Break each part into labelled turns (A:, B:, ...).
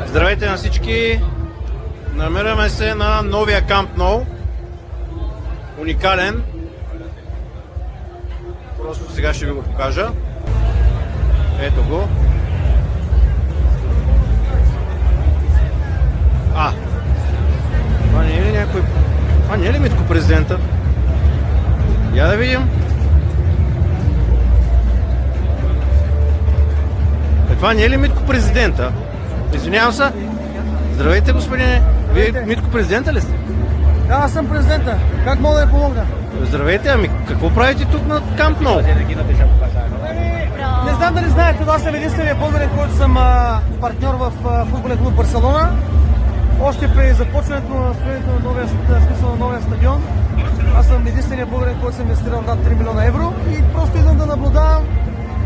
A: Здравейте на всички! Намираме се на новия Камп Nou. Уникален. Просто сега ще ви го покажа. Ето го. Това не е ли някой... Това не е ли Митко президента? Я да видим. Това не е ли Митко президента? Извинявам се. Здравейте, господине. Вие Митко президента ли сте?
B: Да, аз съм президента. Как мога да я помогна?
A: Здравейте, ами какво правите тук на Камп Nou?
B: Не знам дали знаете, аз съм единственият българин, който съм партньор в футболен клуб Барселона. Още при започването на строението на новия стадион, аз съм единственият българин, който съм инвестирал над 3 милиона евро и просто идвам да наблюдавам.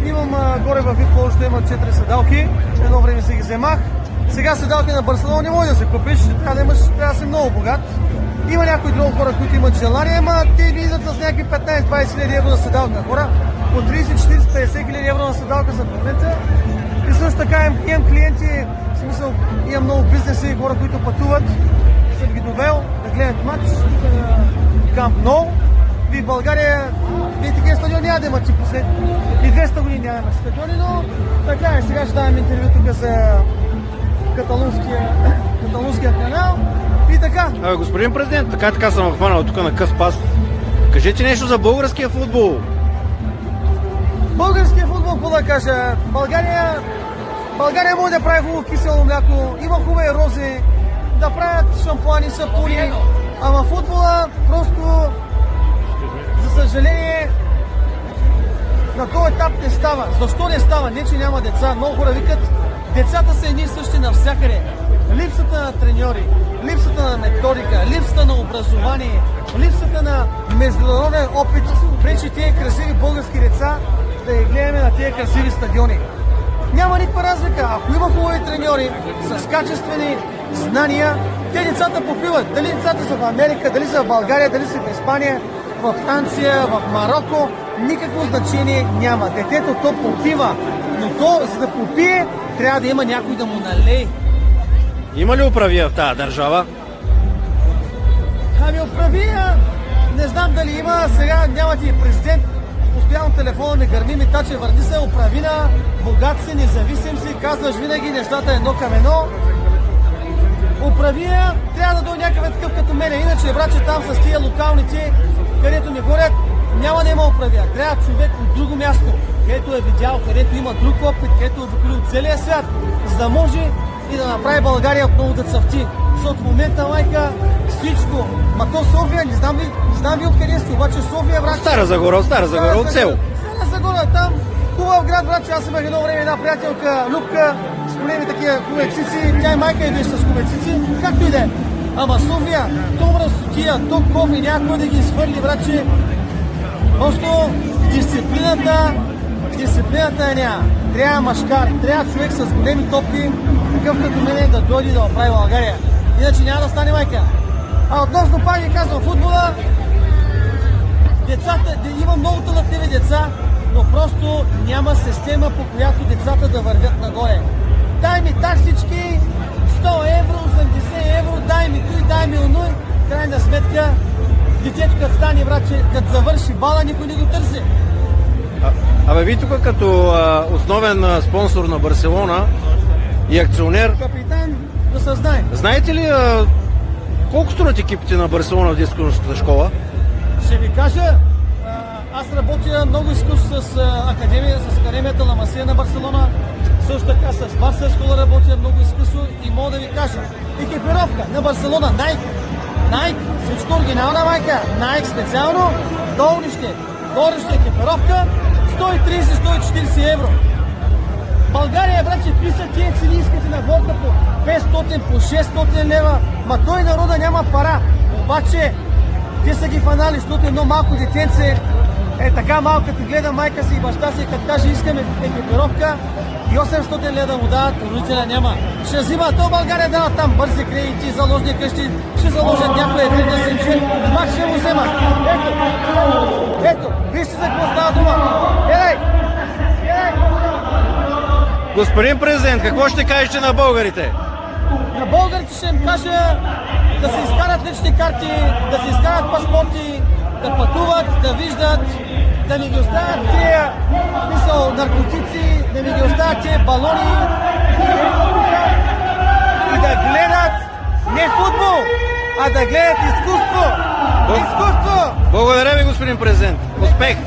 B: Имам горе във VIP Lounge, има 4 седалки, едно време си ги вземах. Сега седалки на Барселона не може да се купиш, трябва да си много богат. Има някои други хора, които имат желание, ама те идват с някакви 15-20 хиляди евро на седалка. Хора по 30-40-50 хиляди евро на седалка за в момента. И също така имам клиенти, в смисъл имам много бизнеси, хора, които пътуват. Съм ги довел да гледат матч на Камп Nou. Вие в България, вие такива стадиони няма да имат послед. И 200 години няма да имат стадиони, но така е. Сега ще давам интервю тук за каталунския канал. И така.
A: Господин президент, така съм хванал тук на къс пас. Кажете нещо за българския футбол.
B: Българския футбол, какво да кажа? България може да прави хубаво кисело мляко, има хубави рози, да правят шампуани, сапуни, ама футбола просто, за съжаление, на този етап не става. Защо не става? Не, че няма деца. Много хора викат, децата са едни и същи навсякъде. Липсата на треньори, липсата на методика, липсата на образование, липсата на международен опит пречи тези красиви български деца да ги гледаме на тези красиви стадиони. Няма никаква разлика. Ако има хубави треньори с качествени знания, те децата попиват. Дали децата са в Америка, дали са в България, дали са в Испания, в Франция, в Марокко, никакво значение няма. Детето то попива, но то, за да попие, трябва да има някой да му налее.
A: Има ли управия в тази държава?
B: Ами управия, не знам дали има. Сега нямате и президент. Постоянно телефона ми гърми, ми таче, върни се, управина, богат си, независим си, казваш винаги нещата едно към едно. Управия трябва да дойде някакъв такъв като мене. Иначе, братче, там с тия локалните, където не горят, няма да има управия. Трябва човек от друго място, където е видял, където има друг опит, където е обиколил целия свят, за да може и да направи България отново да цъфти. Защото в момента, майка, всичко. Ма то София, не знам ви откъде сте, обаче София, брат.
A: Стара Загора, от село.
B: Стара Загора, там хубав град, брат, че аз имах едно време една приятелка, Любка, с големи такива хубави цици. Тя и майка идваше с хубави цици, както и да е. Ама София, то мръсотия, то кофе, някой да ги свърли, братче. Просто дисциплината няма. Трябва машкар, трябва човек с големи топки, такъв като мене да дойде да оправи България. Иначе няма да стане, майка. А относно пак ви казвам, футбола, децата, има много талантливи деца, но просто няма система, по която децата да вървят нагоре. Дай ми таксички, 100 евро, 80 евро, дай ми той, дай ми онуй. Крайна сметка, детето като стане, братче, като завърши бала, никой не го търси.
A: Абе, ви тук като основен спонсор на Барселона и акционер...
B: Капитан, да се знае.
A: Знаете ли колко струват екипите на Барселона в детската школа?
B: Ще ви кажа, аз работя много изкусно с Академията на Масия на Барселона, също така с Барса школа работя много изкусно и мога да ви кажа, екипировка на Барселона, Nike, всичко оригинална, майка, Nike специално, долнище, горище екипировка, 130-140 евро. България, братче, писа тия цени, искате на водка по 500, по 600 лева, ма той народа няма пара. Обаче, те са ги фанали, защото едно малко детенце е така малко, като гледа майка си и баща си, като каже искаме екипировка и 800 лева да му дават, родителя няма. Ще взима, то България дава там бързи кредити, заложни къщи, ще заложат някой един да се чуе, пак ще му взема. Ето, вижте за какво става дума. Едай!
A: Господин президент, какво ще кажете на българите?
B: На българите ще им кажа да си изкарат лични карти, да си изкарат паспорти, да пътуват, да виждат, да не ги оставят тия, в смисъл, наркотици, да не ги оставят тия балони и да гледат не футбол, а да гледат изкуство. Изкуство!
A: Благодаря ви, господин президент. Успех!